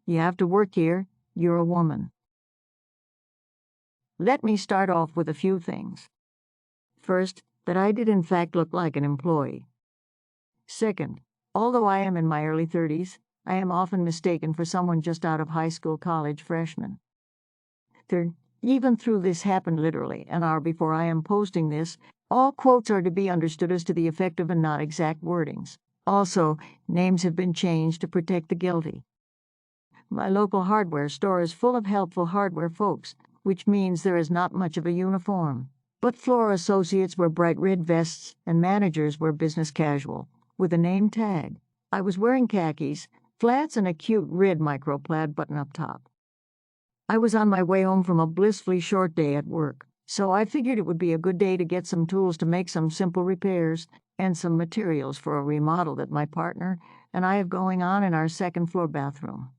You have to work here. You're a woman. Let me start off with a few things. First, that I did in fact look like an employee. Second, although I am in my early 30s, I am often mistaken for someone just out of high school, college, freshman. Third, even though this happened literally an hour before I am posting this, all quotes are to be understood as to the effect of and not exact wordings. Also, names have been changed to protect the guilty. My local hardware store is full of helpful hardware folks, which means there is not much of a uniform. But floor associates wear bright red vests and managers wear business casual, with a name tag. I was wearing khakis, flats, and a cute red micro-plaid button-up top. I was on my way home from a blissfully short day at work, so I figured it would be a good day to get some tools to make some simple repairs and some materials for a remodel that my partner and I have going on in our second-floor bathroom.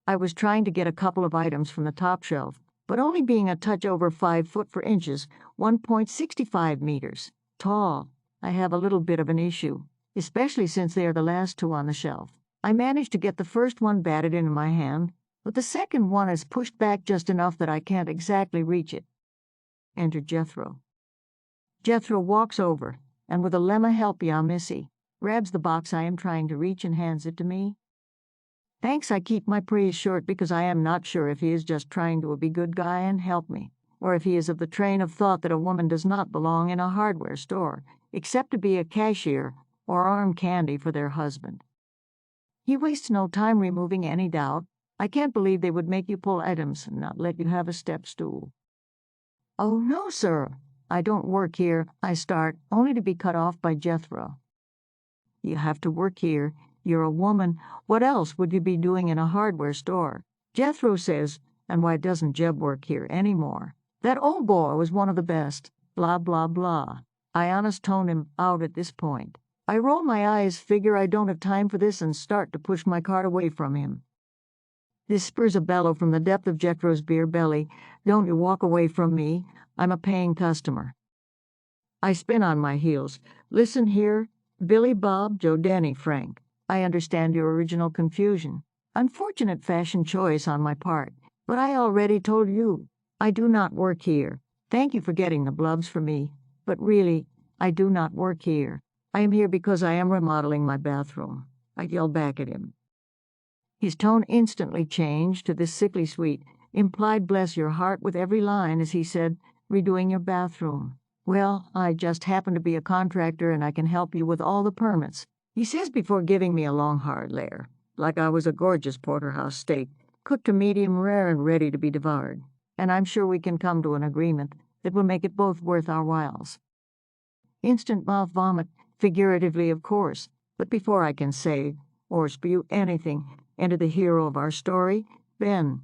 I was trying to get a couple of items from the top shelf, but only being a touch over 5 foot 4 inches, 1.65 meters, tall, I have a little bit of an issue, especially since they are the last two on the shelf. I managed to get the first one batted into my hand, but the second one is pushed back just enough that I can't exactly reach it. Enter Jethro. Jethro walks over, and with a "Lemma help ya, missy," grabs the box I am trying to reach and hands it to me. Thanks, I keep my praise short because I am not sure if he is just trying to be good guy and help me, or if he is of the train of thought that a woman does not belong in a hardware store, except to be a cashier or arm candy for their husband. He wastes no time removing any doubt. I can't believe they would make you pull items and not let you have a step stool. Oh, no, sir. I don't work here, I start, only to be cut off by Jethro. You have to work here. You're a woman. What else would you be doing in a hardware store? Jethro says, and why doesn't Jeb work here anymore? That old boy was one of the best. Blah, blah, blah. I honest tone him out at this point. I roll my eyes, figure I don't have time for this, and start to push my cart away from him. This spurs a bellow from the depth of Jethro's beer belly. Don't you walk away from me. I'm a paying customer. I spin on my heels. Listen here, Billy, Bob, Joe, Danny, Frank. I understand your original confusion. Unfortunate fashion choice on my part, but I already told you. I do not work here. Thank you for getting the blubs for me, but really, I do not work here. I am here because I am remodeling my bathroom. I yell back at him. His tone instantly changed to this sickly sweet, implied bless your heart with every line as he said, redoing your bathroom. Well, I just happen to be a contractor and I can help you with all the permits. He says before giving me a long hard layer, like I was a gorgeous porterhouse steak, cooked to medium rare and ready to be devoured, and I'm sure we can come to an agreement that will make it both worth our whiles. Instant mouth vomit, figuratively of course, but before I can say or spew anything, enter the hero of our story, Ben.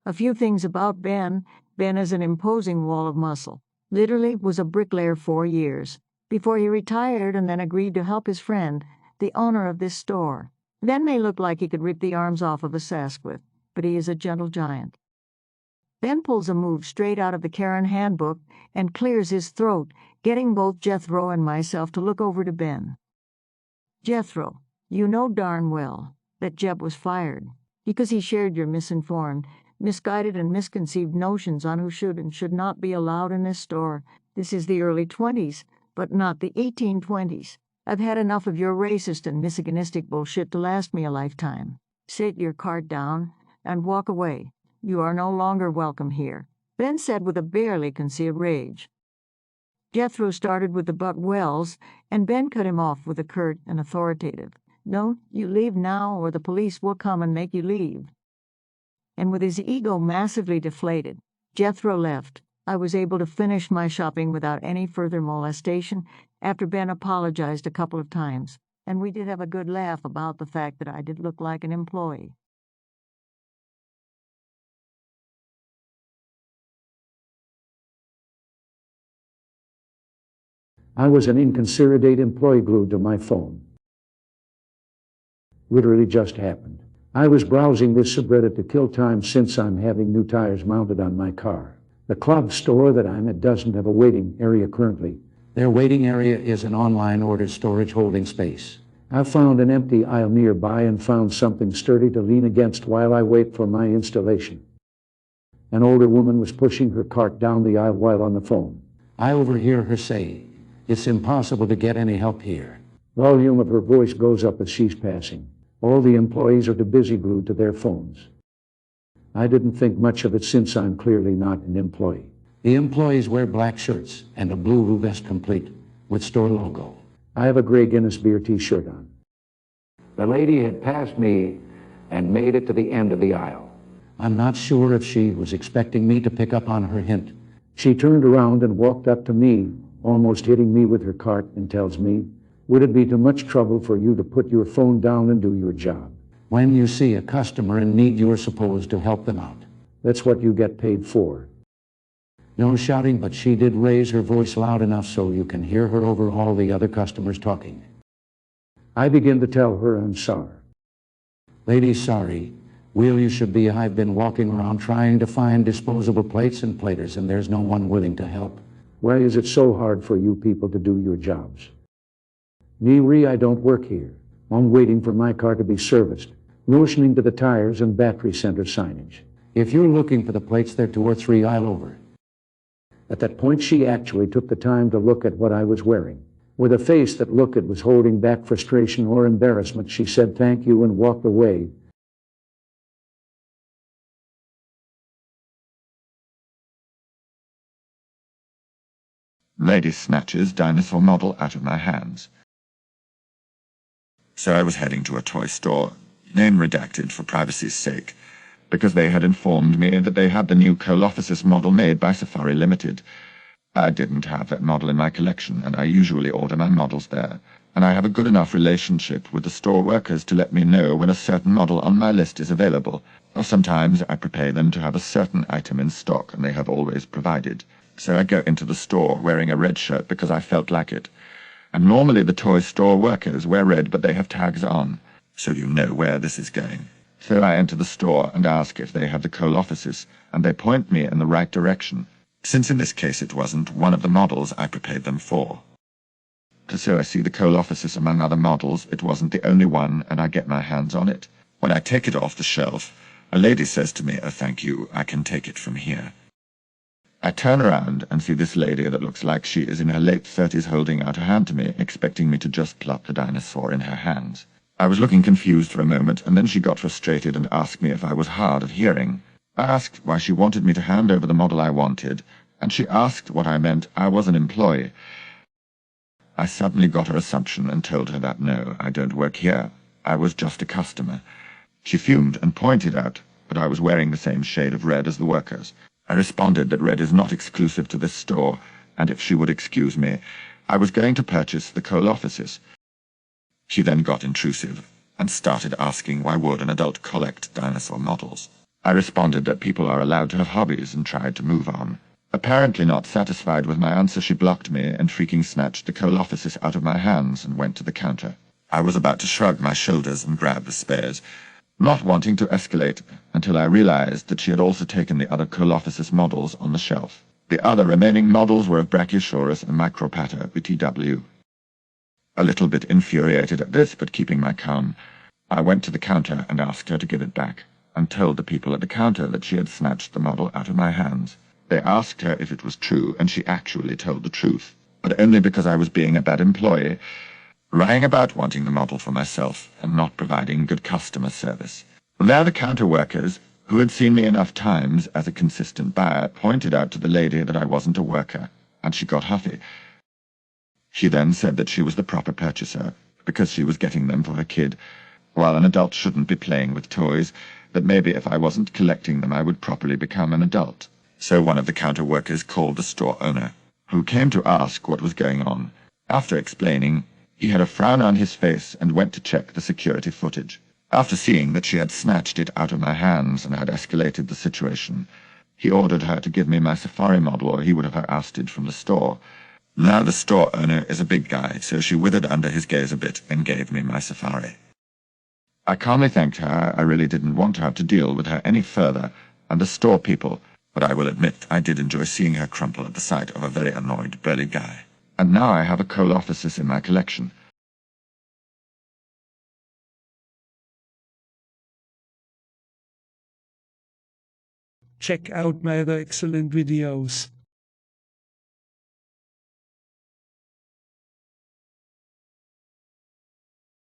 A few things about Ben. Ben is an imposing wall of muscle. Literally was a bricklayer 4 years, before he retired and then agreed to help his friend, the owner of this store. Ben may look like he could rip the arms off of a Sasquatch, but he is a gentle giant. Ben pulls a move straight out of the Karen handbook and clears his throat, getting both Jethro and myself to look over to Ben. Jethro, you know darn well that Jeb was fired because he shared your misinformed, misguided, and misconceived notions on who should and should not be allowed in this store. This is the early 20s, but not the 1820s. I've had enough of your racist and misogynistic bullshit to last me a lifetime. Sit your cart down and walk away. You are no longer welcome here, Ben said with a barely concealed rage. Jethro started with the "but wells," and Ben cut him off with a curt and authoritative, "No, you leave now or the police will come and make you leave." And with his ego massively deflated, Jethro left. I was able to finish my shopping without any further molestation after Ben apologized a couple of times, and we did have a good laugh about the fact that I did look like an employee. I was an inconsiderate employee glued to my phone. Literally just happened. I was browsing this subreddit to kill time since I'm having new tires mounted on my car. The club store that I'm at doesn't have a waiting area currently. Their waiting area is an online order storage holding space. I found an empty aisle nearby and found something sturdy to lean against while I wait for my installation. An older woman was pushing her cart down the aisle while on the phone. I overhear her say, "It's impossible to get any help here." Volume of her voice goes up as she's passing. All the employees are too busy glued to their phones. I didn't think much of it since I'm clearly not an employee. The employees wear black shirts and a blue vest complete with store logo. I have a gray Guinness beer t-shirt on. The lady had passed me and made it to the end of the aisle. I'm not sure if she was expecting me to pick up on her hint. She turned around and walked up to me, almost hitting me with her cart, and tells me, "Would it be too much trouble for you to put your phone down and do your job? When you see a customer in need, you're supposed to help them out. That's what you get paid for." No shouting, but she did raise her voice loud enough so you can hear her over all the other customers talking. I begin to tell her I'm sorry. "Lady, sorry. Wheel you should be. I've been walking around trying to find disposable plates and platers, and there's no one willing to help." "Why is it so hard for you people to do your jobs?" "I don't work here. I'm waiting for my car to be serviced, motioning to the tires and battery center signage. If you're looking for the plates, they're 2 or 3 aisle over." At that point, she actually took the time to look at what I was wearing. With a face that looked it was holding back frustration or embarrassment, she said thank you and walked away. Lady snatches dinosaur model out of my hands. So I was heading to a toy store, name redacted for privacy's sake, because they had informed me that they had the new Colossus model made by Safari Limited. I didn't have that model in my collection, and I usually order my models there, and I have a good enough relationship with the store workers to let me know when a certain model on my list is available, or sometimes I prepare them to have a certain item in stock, and they have always provided. So I go into the store wearing a red shirt because I felt like it. And normally the toy store workers wear red, but they have tags on, so you know where this is going. So I enter the store and ask if they have the Colossus, and they point me in the right direction, since in this case it wasn't one of the models I prepared them for. So I see the Colossus among other models. It wasn't the only one, and I get my hands on it. When I take it off the shelf, a lady says to me, "Oh, thank you, I can take it from here." I turn around and see this lady that looks like she is in her late 30s holding out a hand to me, expecting me to just plop the dinosaur in her hands. I was looking confused for a moment, and then she got frustrated and asked me if I was hard of hearing. I asked why she wanted me to hand over the model I wanted, and she asked what I meant. I was an employee. I suddenly got her assumption and told her that no, I don't work here. I was just a customer. She fumed and pointed out that I was wearing the same shade of red as the workers. I responded that red is not exclusive to this store, and if she would excuse me, I was going to purchase the Colossus. She then got intrusive and started asking why would an adult collect dinosaur models. I responded that people are allowed to have hobbies and tried to move on. Apparently not satisfied with my answer, she blocked me and freaking snatched the Colossus out of my hands and went to the counter. I was about to shrug my shoulders and grab the spares, not wanting to escalate, until I realized that she had also taken the other Colossus models on the shelf. The other remaining models were of Brachiosaurus and Micropata BTW. A little bit infuriated at this, but keeping my calm, I went to the counter and asked her to give it back, and told the people at the counter that she had snatched the model out of my hands. They asked her if it was true, and she actually told the truth, but only because I was being a bad employee, lying about wanting the model for myself and not providing good customer service. There the counter workers, who had seen me enough times as a consistent buyer, pointed out to the lady that I wasn't a worker, and she got huffy. She then said that she was the proper purchaser, because she was getting them for her kid, while an adult shouldn't be playing with toys, that maybe if I wasn't collecting them I would properly become an adult. So one of the counter workers called the store owner, who came to ask what was going on. After explaining, he had a frown on his face and went to check the security footage. After seeing that she had snatched it out of my hands and had escalated the situation, he ordered her to give me my Safari model or he would have ousted from the store. Now the store owner is a big guy, so she withered under his gaze a bit and gave me my Safari. I calmly thanked her. I really didn't want to have to deal with her any further, and the store people, but I will admit I did enjoy seeing her crumple at the sight of a very annoyed burly guy. And now I have a Colossus in my collection. Check out my other excellent videos.